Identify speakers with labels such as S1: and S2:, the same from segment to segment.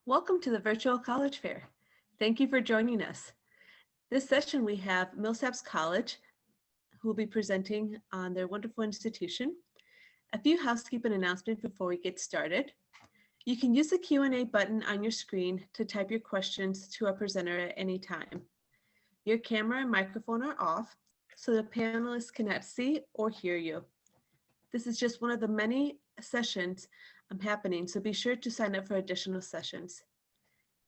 S1: Welcome to the Virtual College Fair. Thank you for joining us. This session we have Millsaps College, who will be presenting on their wonderful institution. A few housekeeping announcements before we get started. You can use the Q&A button on your screen to type your questions to our presenter at any time. Your camera and microphone are off, so the panelists cannot see or hear you. This is just one of the many sessions happening, so be sure to sign up for additional sessions.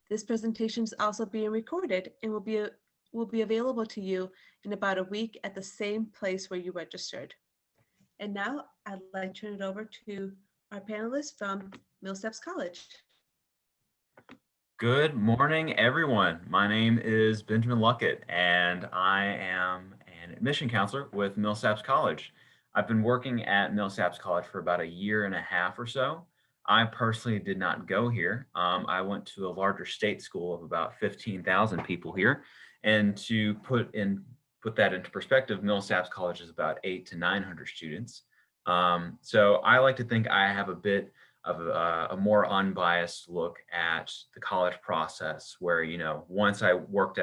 S1: This presentation is also being recorded and will be available to you in about a week at the same place where you registered. And now I'd like to turn it over to our panelists from Millsaps College.
S2: Good morning, everyone. My name is Benjamin Luckett, and I am an admission counselor with Millsaps College. I've been working at Millsaps College for about a year and a half or so. I personally did not go here. I went to a larger state school of about 15,000 people here. And to put that into perspective, Millsaps College is about 800 to 900 students. So I like to think I have a bit of a more unbiased look at the college process where, once I worked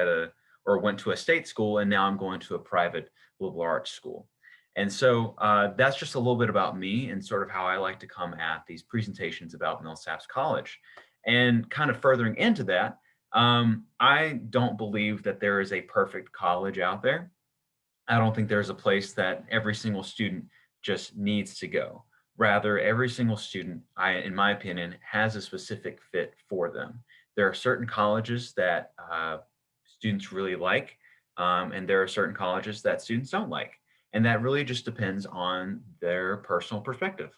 S2: went to a state school and now I'm going to a private liberal arts school. And so that's just a little bit about me and sort of how I like to come at these presentations about Millsaps College. And kind of furthering into that, I don't believe that there is a perfect college out there. I don't think there's a place that every single student just needs to go. Rather, every single student, in my opinion, has a specific fit for them. There are certain colleges that students really like, and there are certain colleges that students don't like. And that really just depends on their personal perspective.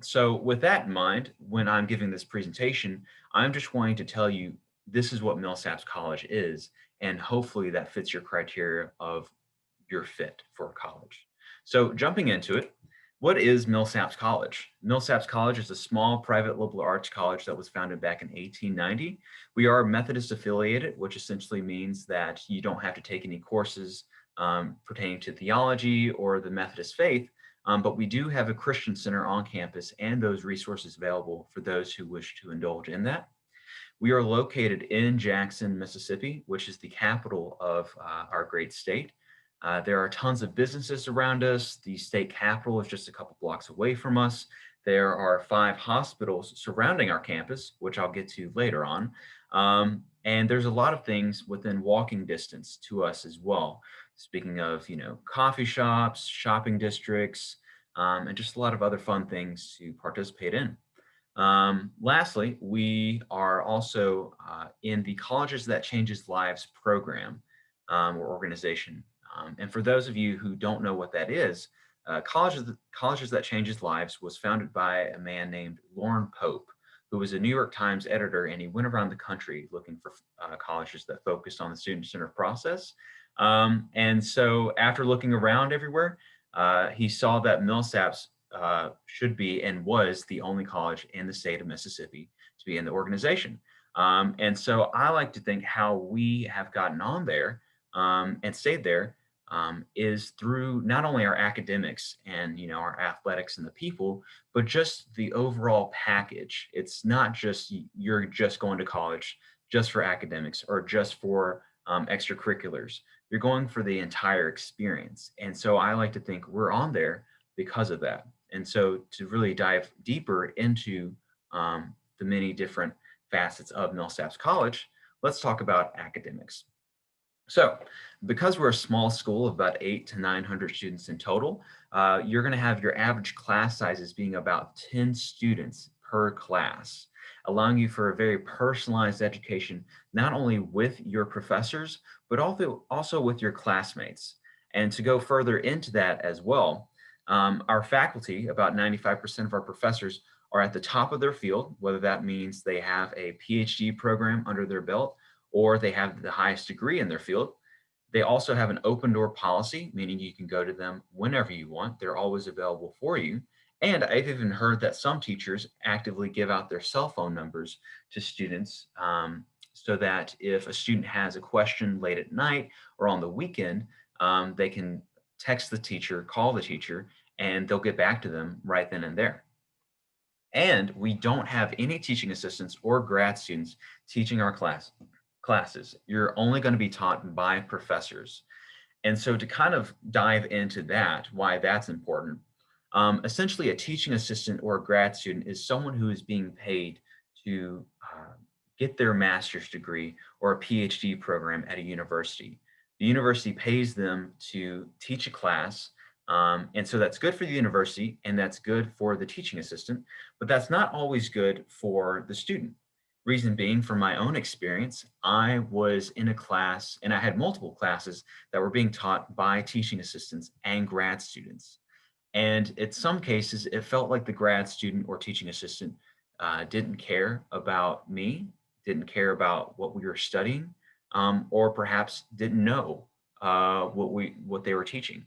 S2: So with that in mind, when I'm giving this presentation, I'm just wanting to tell you this is what Millsaps College is, and hopefully that fits your criteria of your fit for college. So jumping into it, what is Millsaps College? Millsaps College is a small private liberal arts college that was founded back in 1890. We are Methodist affiliated, which essentially means that you don't have to take any courses pertaining to theology or the Methodist faith, but we do have a Christian center on campus and those resources available for those who wish to indulge in that. We are located in Jackson, Mississippi, which is the capital of our great state. There are tons of businesses around us. The state capitol is just a couple blocks away from us. There are 5 hospitals surrounding our campus, which I'll get to later on. And there's a lot of things within walking distance to us as well. Speaking of, coffee shops, shopping districts, and just a lot of other fun things to participate in. Lastly, we are also in the Colleges That Changes Lives program or organization. And for those of you who don't know what that is, Colleges That Changes Lives was founded by a man named Lauren Pope, who was a New York Times editor, and he went around the country looking for colleges that focused on the student-centered process. And so after looking around everywhere, he saw that Millsaps should be and was the only college in the state of Mississippi to be in the organization. And so I like to think how we have gotten on there and stayed there is through not only our academics and our athletics and the people, but just the overall package. It's not just you're just going to college just for academics or just for extracurriculars. You're going for the entire experience. And so I like to think we're on there because of that. And so to really dive deeper into the many different facets of Millsaps College, let's talk about academics. So because we're a small school of about 800 to 900 students in total, you're going to have your average class sizes being about 10 students per class, allowing you for a very personalized education, not only with your professors, but also with your classmates. And to go further into that as well, our faculty, about 95% of our professors, are at the top of their field, whether that means they have a PhD program under their belt or they have the highest degree in their field. They also have an open door policy, meaning you can go to them whenever you want. They're always available for you. And I've even heard that some teachers actively give out their cell phone numbers to students so that if a student has a question late at night or on the weekend, they can text the teacher, call the teacher, and they'll get back to them right then and there. And we don't have any teaching assistants or grad students teaching our classes. You're only going to be taught by professors. And so to kind of dive into that, why that's important, essentially a teaching assistant or a grad student is someone who is being paid to get their master's degree or a PhD program at a university. The university pays them to teach a class. And so that's good for the university and that's good for the teaching assistant, but that's not always good for the student. Reason being, from my own experience, I was in a class and I had multiple classes that were being taught by teaching assistants and grad students. And in some cases, it felt like the grad student or teaching assistant didn't care about me, didn't care about what we were studying, or perhaps didn't know what they were teaching.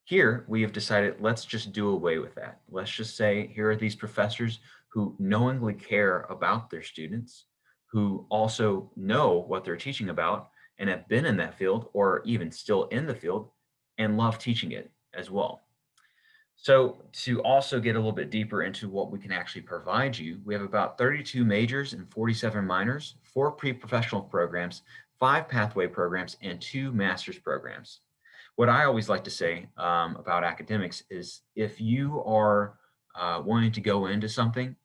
S2: Here, we have decided, let's just do away with that. Let's just say, here are these professors who knowingly care about their students, who also know what they're teaching about and have been in that field or even still in the field and love teaching it as well. So to also get a little bit deeper into what we can actually provide you, we have about 32 majors and 47 minors, 4 pre-professional programs, 5 pathway programs, and 2 master's programs. What I always like to say about academics is if you are wanting to go into something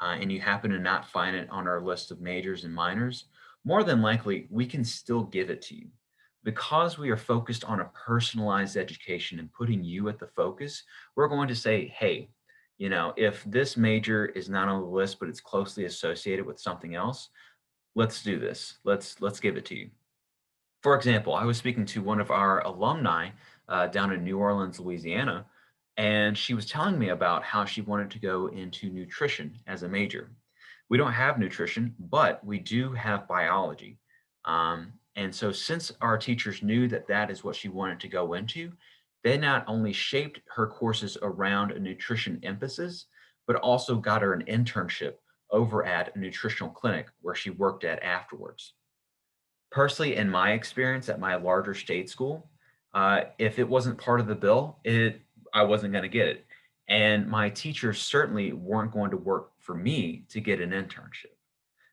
S2: and you happen to not find it on our list of majors and minors, more than likely we can still give it to you. Because we are focused on a personalized education and putting you at the focus, we're going to say, hey, you know, if this major is not on the list, but it's closely associated with something else, let's do this. Let's give it to you. For example, I was speaking to one of our alumni down in New Orleans, Louisiana, and she was telling me about how she wanted to go into nutrition as a major. We don't have nutrition, but we do have biology. And so since our teachers knew that that is what she wanted to go into, they not only shaped her courses around a nutrition emphasis, but also got her an internship over at a nutritional clinic where she worked at afterwards. Personally, in my experience at my larger state school, if it wasn't part of the bill, I wasn't going to get it. And my teachers certainly weren't going to work for me to get an internship.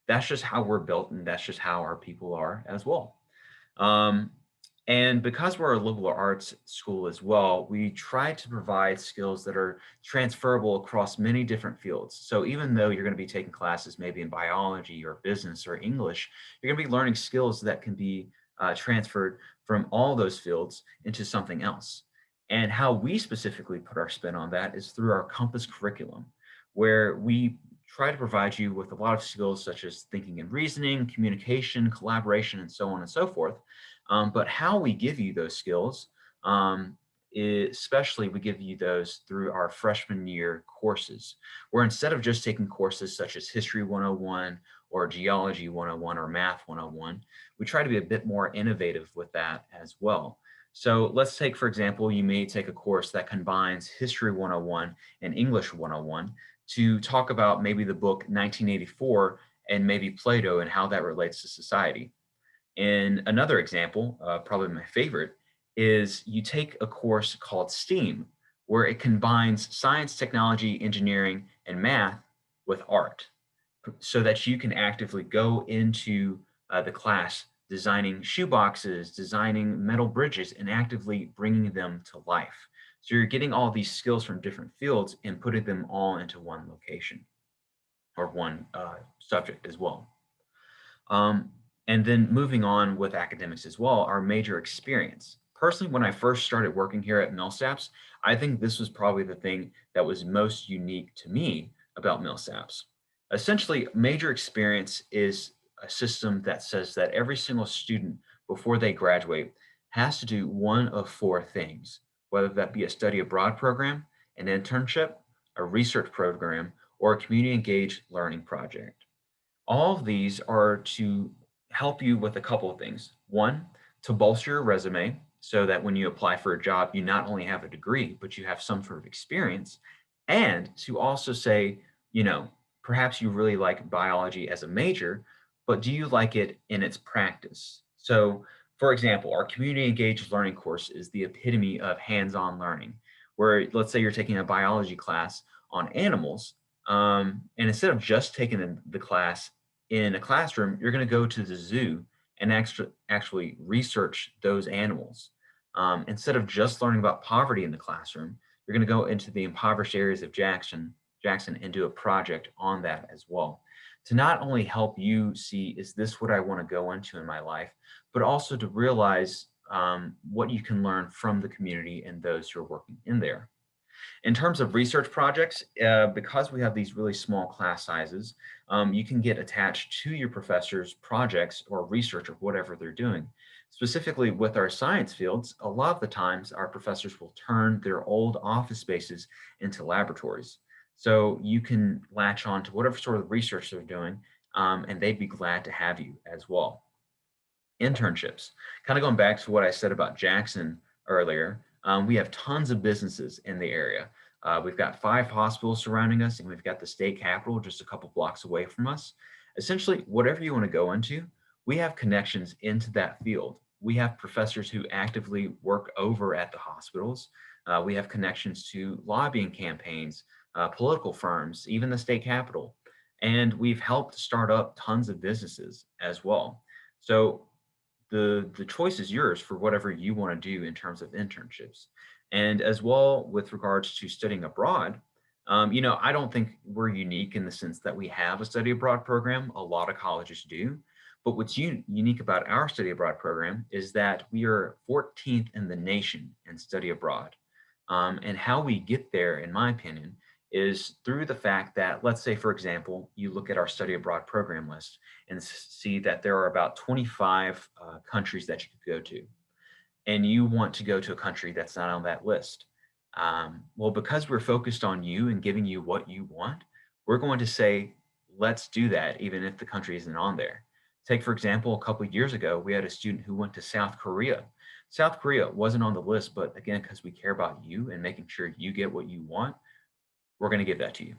S2: That's just how we're built, and that's just how our people are as well. Um, and because we're a liberal arts school as well, we try to provide skills that are transferable across many different fields. So even though you're going to be taking classes maybe in biology or business or English, you're going to be learning skills that can be transferred from all those fields into something else. And how we specifically put our spin on that is through our Compass curriculum, where we try to provide you with a lot of skills such as thinking and reasoning, communication, collaboration, and so on and so forth. But how we give you those skills, especially we give you those through our freshman year courses, where instead of just taking courses such as History 101 or Geology 101 or Math 101, we try to be a bit more innovative with that as well. So let's take, for example, you may take a course that combines History 101 and English 101 to talk about maybe the book 1984 and maybe Plato and how that relates to society. And another example, probably my favorite, is you take a course called STEAM, where it combines science, technology, engineering, and math with art so that you can actively go into the class designing shoeboxes, designing metal bridges, and actively bringing them to life. So you're getting all these skills from different fields and putting them all into one location or one subject as well. Um, and then moving on with academics as well, our major experience. Personally, when I first started working here at Millsaps, I think this was probably the thing that was most unique to me about Millsaps. Essentially, major experience is a system that says that every single student before they graduate has to do one of 4 things, whether that be a study abroad program, an internship, a research program, or a community engaged learning project. All of these are to help you with a couple of things. One, to bolster your resume so that when you apply for a job, you not only have a degree, but you have some sort of experience. And to also say, you know, perhaps you really like biology as a major, but do you like it in its practice? So, for example, our community engaged learning course is the epitome of hands on learning, where let's say you're taking a biology class on animals, And instead of just taking the class in a classroom, you're going to go to the zoo and actually research those animals. Instead of just learning about poverty in the classroom, you're going to go into the impoverished areas of Jackson and do a project on that as well. To not only help you see, is this what I want to go into in my life, but also to realize what you can learn from the community and those who are working in there. In terms of research projects, because we have these really small class sizes, you can get attached to your professor's projects or research or whatever they're doing. Specifically with our science fields, a lot of the times our professors will turn their old office spaces into laboratories. So you can latch on to whatever sort of research they're doing, and they'd be glad to have you as well. Internships. Kind of going back to what I said about Jackson earlier, we have tons of businesses in the area. We've got 5 hospitals surrounding us, and we've got the state capitol just a couple blocks away from us. Essentially, whatever you want to go into, we have connections into that field. We have professors who actively work over at the hospitals. We have connections to lobbying campaigns, political firms, even the state capitol. And we've helped start up tons of businesses as well. So the choice is yours for whatever you want to do in terms of internships. And as well, with regards to studying abroad, I don't think we're unique in the sense that we have a study abroad program. A lot of colleges do. But what's unique about our study abroad program is that we are 14th in the nation in study abroad. And how we get there, in my opinion, is through the fact that, let's say, for example, you look at our study abroad program list and see that there are about 25 countries that you could go to, and you want to go to a country that's not on that list. Well, because we're focused on you and giving you what you want, we're going to say, let's do that, even if the country isn't on there. Take, for example, a couple of years ago, we had a student who went to South Korea. South Korea wasn't on the list, but again, because we care about you and making sure you get what you want, we're going to give that to you.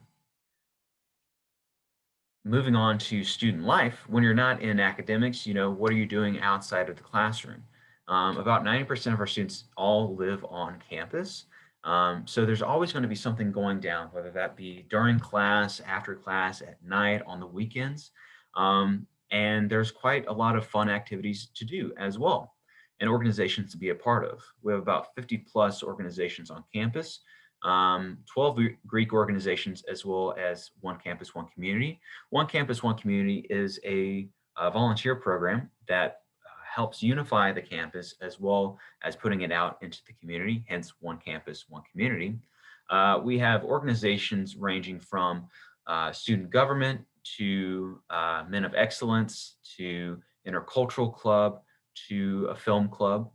S2: Moving on to student life, when you're not in academics, what are you doing outside of the classroom? About 90% of our students all live on campus. So there's always going to be something going down, whether that be during class, after class, at night, on the weekends. And there's quite a lot of fun activities to do as well, and organizations to be a part of. We have about 50 plus organizations on campus. 12 Greek organizations, as well as One Campus, One Community. One Campus, One Community is a volunteer program that helps unify the campus as well as putting it out into the community, hence One Campus, One Community. We have organizations ranging from student government to Men of Excellence to Intercultural Club to a film club.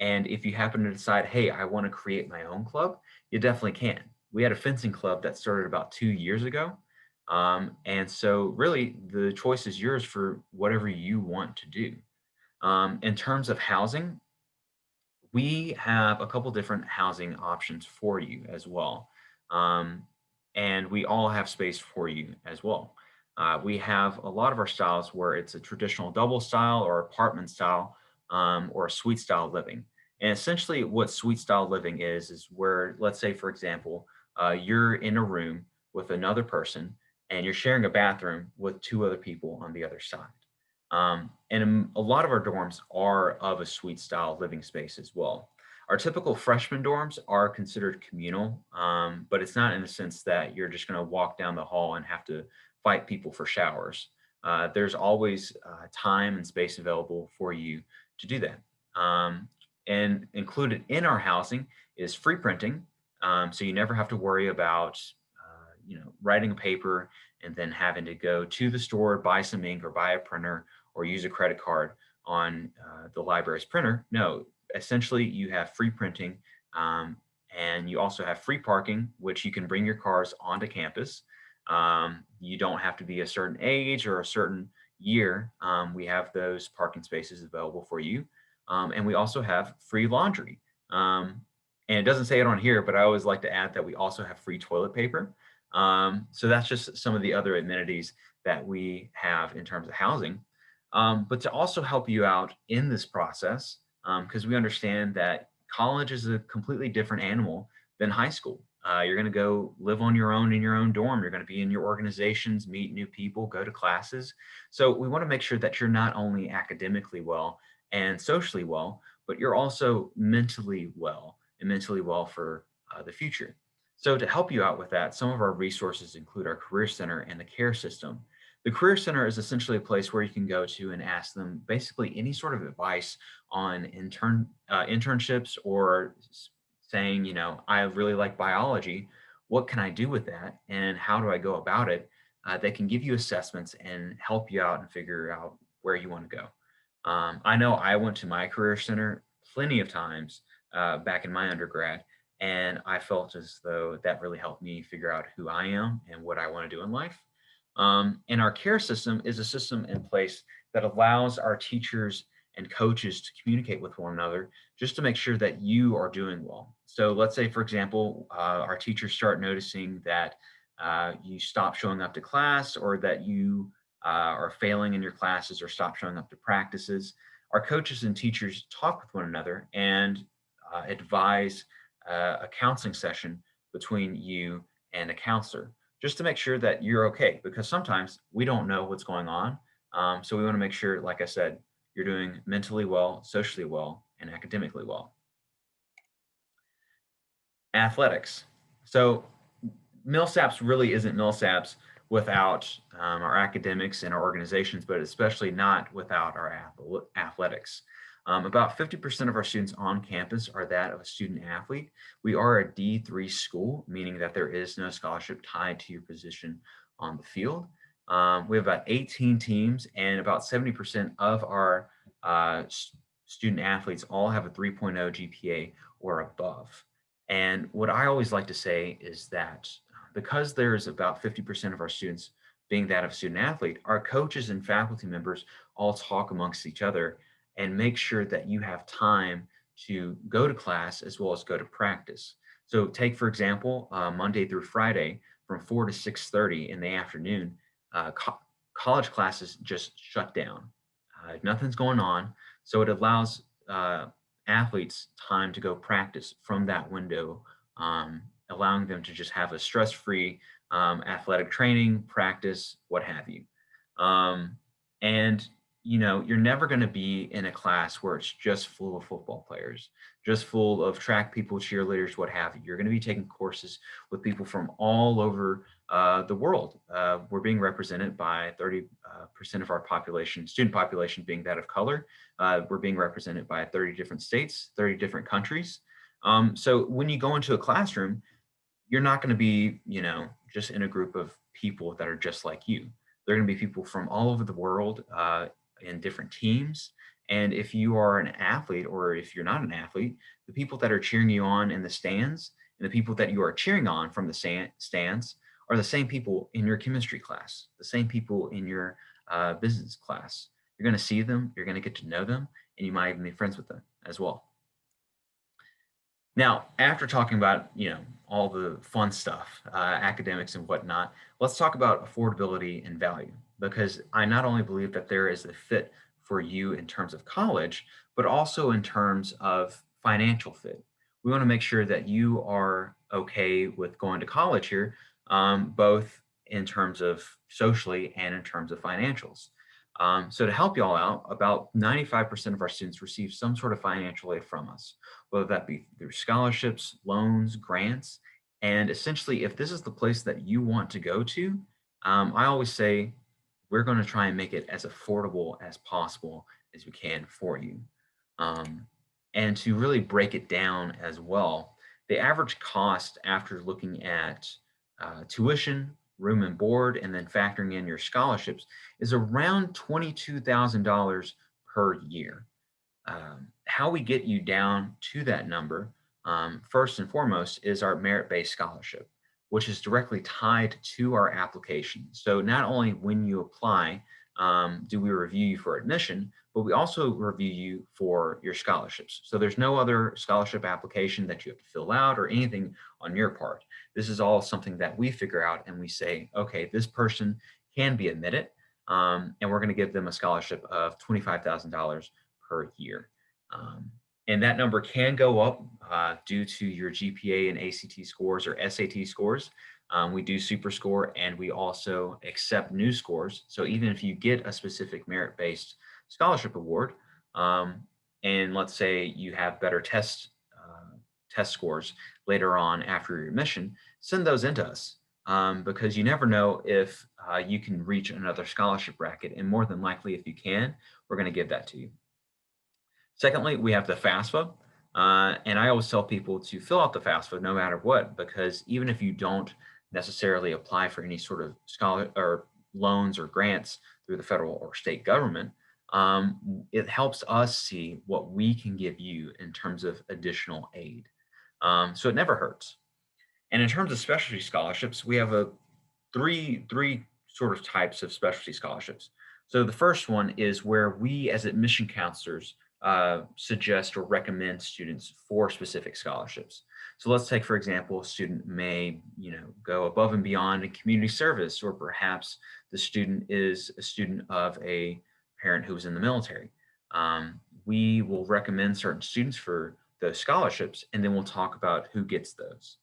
S2: And if you happen to decide, hey, I want to create my own club, you definitely can. We had a fencing club that started about 2 years ago. And so really the choice is yours for whatever you want to do. In terms of housing, we have a couple different housing options for you as well. And we all have space for you as well. We have a lot of our styles where it's a traditional double style or apartment style, or a suite style living. And essentially what suite style living is where, let's say, for example, you're in a room with another person and you're sharing a bathroom with 2 other people on the other side. And a lot of our dorms are of a suite style living space as well. Our typical freshman dorms are considered communal, but it's not in the sense that you're just going to walk down the hall and have to fight people for showers. There's always time and space available for you to do that. And included in our housing is free printing. So you never have to worry about, writing a paper and then having to go to the store, buy some ink or buy a printer or use a credit card on the library's printer. No, essentially you have free printing, and you also have free parking, which you can bring your cars onto campus. You don't have to be a certain age or a certain year. We have those parking spaces available for you. And we also have free laundry. And it doesn't say it on here, but I always like to add that we also have free toilet paper. So that's just some of the other amenities that we have in terms of housing. But to also help you out in this process, because we understand that college is a completely different animal than high school. You're going to go live on your own in your own dorm. You're going to be in your organizations, meet new people, go to classes. So we want to make sure that you're not only academically well and socially well, but you're also mentally well and mentally well for the future. So to help you out with that, some of our resources include our Career Center and the Care System. The Career Center is essentially a place where you can go to and ask them basically any sort of advice on internships or saying, I really like biology. What can I do with that? And how do I go about it? They can give you assessments and help you out and figure out where you want to go. I know I went to my Career Center plenty of times back in my undergrad, and I felt as though that really helped me figure out who I am and what I want to do in life. And our care system is a system in place that allows our teachers and coaches to communicate with one another just to make sure that you are doing well. So let's say, for example, our teachers start noticing that you stop showing up to class or that you are failing in your classes or stop showing up to practices. Our coaches and teachers talk with one another and advise a counseling session between you and a counselor just to make sure that you're okay, because sometimes we don't know what's going on. So we want to make sure, like I said, you're doing mentally well, socially well, and academically well. Athletics. So Millsaps really isn't Millsaps without our academics and our organizations, but especially not without our athletics. About 50% of our students on campus are that of a student athlete. We are a D3 school, meaning that there is no scholarship tied to your position on the field. We have about 18 teams, and about 70% of our student athletes all have a 3.0 GPA or above. And what I always like to say is that because there's about 50% of our students being that of student athlete, our coaches and faculty members all talk amongst each other and make sure that you have time to go to class as well as go to practice. So take, for example, Monday through Friday from 4 to 6:30 in the afternoon, college classes just shut down. Nothing's going on. So it allows athletes time to go practice from that window, allowing them to just have a stress-free athletic training, practice, what have you. And you're never going to be in a class where it's just full of football players, just full of track people, cheerleaders, what have you. You're going to be taking courses with people from all over the world. We're being represented by 30% of our population, student population being that of color. We're being represented by 30 different states, 30 different countries. So when you go into a classroom, you're not going to be, just in a group of people that are just like you. They're going to be people from all over the world in different teams. And if you are an athlete or if you're not an athlete, the people that are cheering you on in the stands and the people that you are cheering on from the stands are the same people in your chemistry class, the same people in your business class. You're going to see them, you're going to get to know them, and you might even be friends with them as well. Now, after talking about, all the fun stuff, academics and whatnot, let's talk about affordability and value, because I not only believe that there is a fit for you in terms of college, but also in terms of financial fit. We want to make sure that you are okay with going to college here, both in terms of socially and in terms of financials. So to help you all out, about 95% of our students receive some sort of financial aid from us, whether that be through scholarships, loans, grants. And essentially, if this is the place that you want to go to, I always say we're going to try and make it as affordable as possible as we can for you. Um, and to really break it down as well, the average cost after looking at tuition, room and board, and then factoring in your scholarships is around $22,000 per year. How we get you down to that number, first and foremost, is our merit-based scholarship, which is directly tied to our application. So not only when you apply do we review you for admission, but we also review you for your scholarships. So there's no other scholarship application that you have to fill out or anything on your part. This is all something that we figure out and we say, okay, this person can be admitted, and we're going to give them a scholarship of $25,000 per year. And that number can go up due to your GPA and ACT scores or SAT scores. We do super score, and we also accept new scores. So even if you get a specific merit-based scholarship award, um, and let's say you have better test scores later on after your admission, send those into us, because you never know if you can reach another scholarship bracket, and more than likely, if you can, we're going to give that to you. Secondly, we have the FAFSA. And I always tell people to fill out the FAFSA no matter what, because even if you don't necessarily apply for any sort of scholar or loans or grants through the federal or state government, it helps us see what we can give you in terms of additional aid. So it never hurts. And in terms of specialty scholarships, we have a three sort of types of specialty scholarships. So the first one is where we as admission counselors suggest or recommend students for specific scholarships. So let's take, for example, a student may, go above and beyond in community service, or perhaps the student is a student of a parent who was in the military. We will recommend certain students for those scholarships, and then we'll talk about who gets those.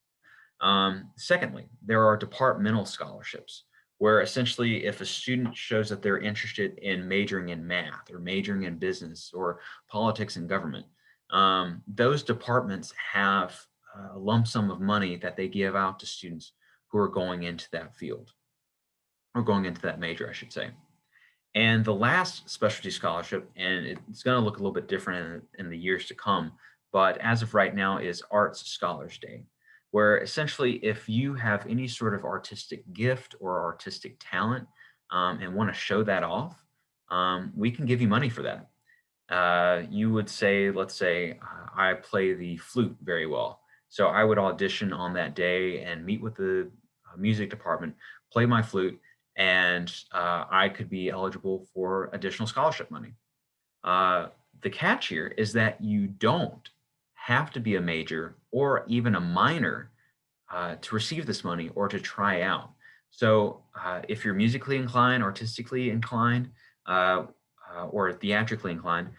S2: Secondly, there are departmental scholarships where essentially if a student shows that they're interested in majoring in math or majoring in business or politics and government, those departments have a lump sum of money that they give out to students who are going into that field or going into that major, I should say. And the last specialty scholarship, and it's going to look a little bit different in the years to come, but as of right now is Arts Scholars Day, where essentially if you have any sort of artistic gift or artistic talent and want to show that off, we can give you money for that. You would say, let's say, I play the flute very well. So I would audition on that day and meet with the music department, play my flute, and I could be eligible for additional scholarship money. Uh, the catch here is that you don't have to be a major or even a minor to receive this money or to try out. So if you're musically inclined, artistically inclined, or theatrically inclined,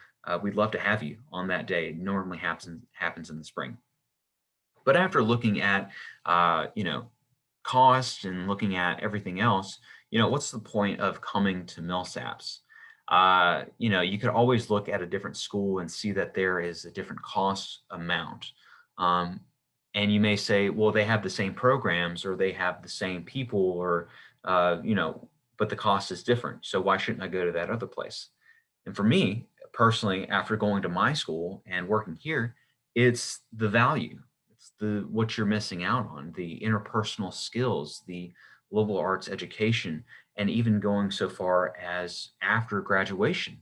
S2: we'd love to have you on that day. It normally happens in the spring. But after looking at, cost and looking at everything else, what's the point of coming to Millsaps? You could always look at a different school and see that there is a different cost amount. Um, and you may say, well, they have the same programs or they have the same people or, but the cost is different. So why shouldn't I go to that other place? And for me personally, after going to my school and working here, it's the value. It's the what you're missing out on, the interpersonal skills, the liberal arts education, and even going so far as after graduation.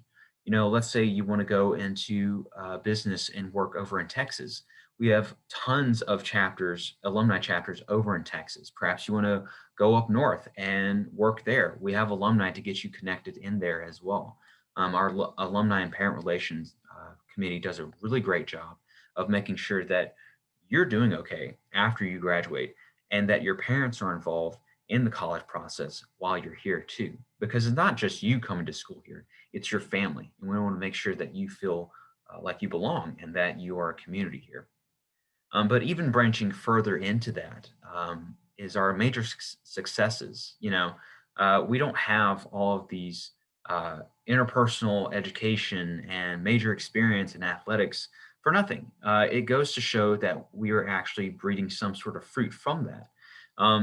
S2: Let's say you want to go into business and work over in Texas. We have tons of chapters, alumni chapters over in Texas. Perhaps you want to go up north and work there. We have alumni to get you connected in there as well. Our alumni and parent relations committee does a really great job of making sure that you're doing okay after you graduate and that your parents are involved in the college process while you're here too. Because it's not just you coming to school here, it's your family. And we want to make sure that you feel like you belong and that you are a community here. But even branching further into that is our major successes. We don't have all of these interpersonal education and major experience in athletics for nothing. It goes to show that we are actually breeding some sort of fruit from that.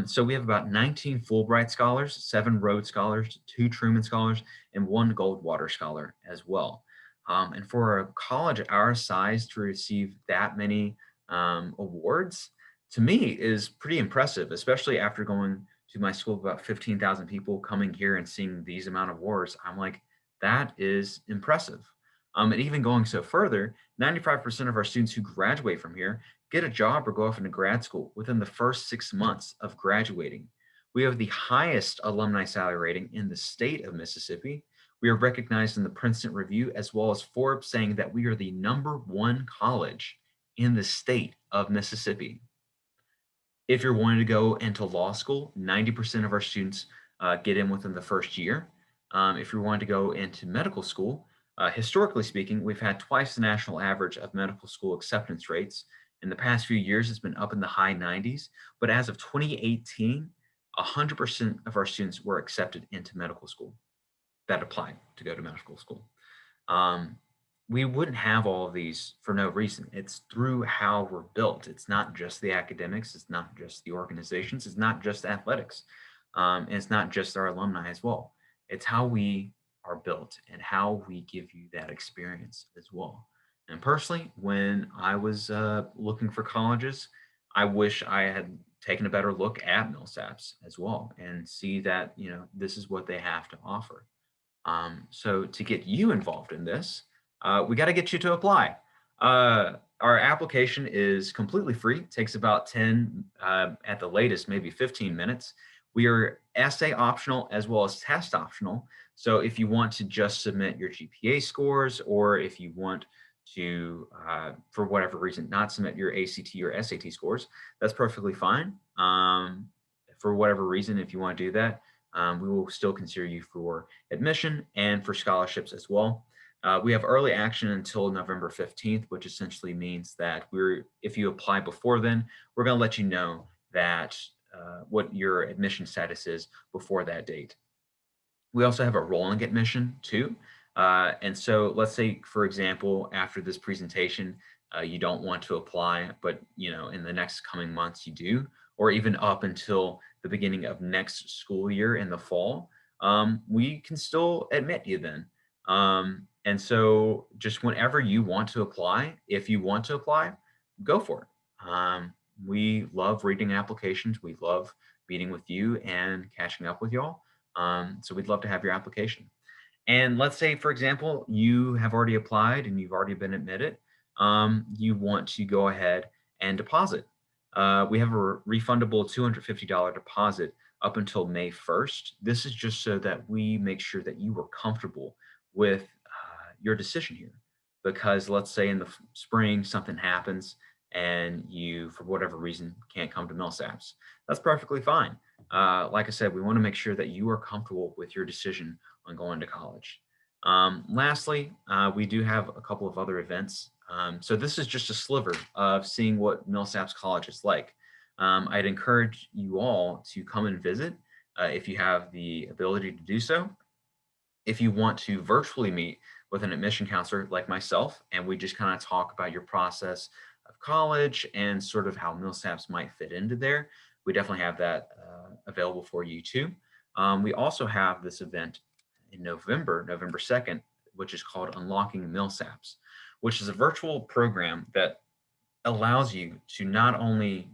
S2: So we have about 19 Fulbright scholars, 7 Rhodes scholars, 2 Truman scholars, and 1 Goldwater scholar as well. And for a college our size to receive that many awards, to me is pretty impressive, especially after going to my school of about 15,000 people, coming here and seeing these amount of awards. I'm like, that is impressive. And even going so further, 95% of our students who graduate from here get a job or go off into grad school within the first 6 months of graduating. We have the highest alumni salary rating in the state of Mississippi. We are recognized in the Princeton Review as well as Forbes saying that we are the #1 college in the state of Mississippi. If you're wanting to go into law school, 90% of our students get in within the first year. If you're wanting to go into medical school, Historically speaking, we've had twice the national average of medical school acceptance rates. In the past few years, it's been up in the high 90s, but as of 2018, 100% of our students were accepted into medical school that applied to go to medical school. Um, we wouldn't have all of these for no reason. It's through how we're built. It's not just the academics. It's not just the organizations. It's not just athletics. And it's not just our alumni as well. It's how we are built and how we give you that experience as well. And personally, when I was looking for colleges, I wish I had taken a better look at Millsaps as well and see that, this is what they have to offer. So to get you involved in this, we got to get you to apply. Our application is completely free. It takes about 10, at the latest, maybe 15 minutes. We are essay optional as well as test optional. So if you want to just submit your GPA scores, or if you want to, for whatever reason, not submit your ACT or SAT scores, that's perfectly fine. For whatever reason, if you want to do that, we will still consider you for admission and for scholarships as well. We have early action until November 15th, which essentially means that if you apply before then, we're going to let you know that what your admission status is before that date. We also have a rolling admission too. And so let's say, for example, after this presentation, you don't want to apply, but in the next coming months you do, or even up until the beginning of next school year in the fall, we can still admit you then. And so just whenever you want to apply, if you want to apply, go for it. We love reading applications. We love meeting with you and catching up with y'all. So we'd love to have your application. And let's say, for example, you have already applied and you've already been admitted. You want to go ahead and deposit. We have a refundable $250 deposit up until May 1st. This is just so that we make sure that you are comfortable with your decision here. Because let's say in the spring something happens and you, for whatever reason, can't come to Millsaps. That's perfectly fine. Like I said, we want to make sure that you are comfortable with your decision on going to college. Lastly, we do have a couple of other events. So this is just a sliver of seeing what Millsaps College is like. I'd encourage you all to come and visit if you have the ability to do so. If you want to virtually meet with an admission counselor like myself, and we just kind of talk about your process of college and sort of how Millsaps might fit into there, we definitely have that available for you too. We also have this event in November 2nd, which is called Unlocking Millsaps, which is a virtual program that allows you to not only,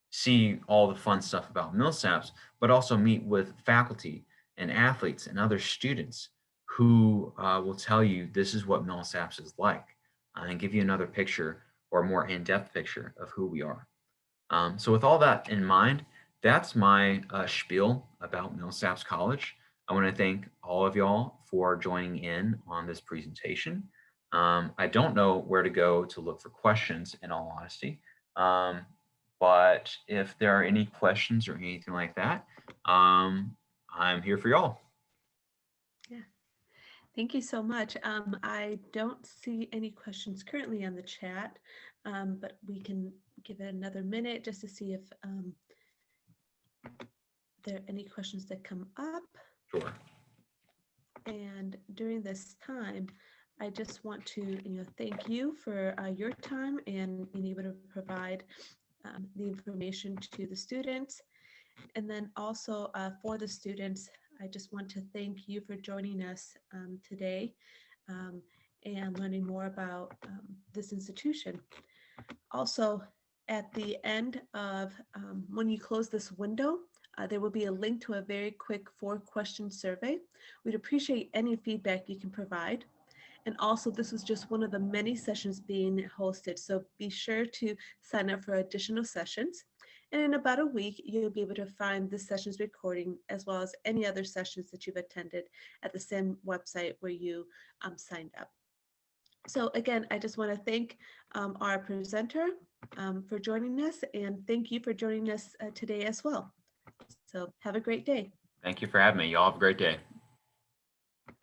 S2: see all the fun stuff about Millsaps, but also meet with faculty and athletes and other students who will tell you this is what Millsaps is like and give you another picture or a more in-depth picture of who we are. So with all that in mind, that's my spiel about Millsaps College. I want to thank all of y'all for joining in on this presentation. I don't know where to go to look for questions, in all honesty. But if there are any questions or anything like that, I'm here for y'all.
S1: Yeah, thank you so much. I don't see any questions currently on the chat, but we can give it another minute just to see if there are any questions that come up.
S2: Sure.
S1: And during this time, I just want to, thank you for your time and being able to provide the information to the students. And then also for the students, I just want to thank you for joining us today and learning more about this institution. Also, at the end of when you close this window, there will be a link to a very quick 4-question survey. We'd appreciate any feedback you can provide. And also, this was just one of the many sessions being hosted, so be sure to sign up for additional sessions. And in about a week, you'll be able to find this session's recording as well as any other sessions that you've attended at the same website where you signed up. So again, I just want to thank our presenter for joining us, and thank you for joining us today as well. So have a great day.
S2: Thank you for having me. Y'all have a great day.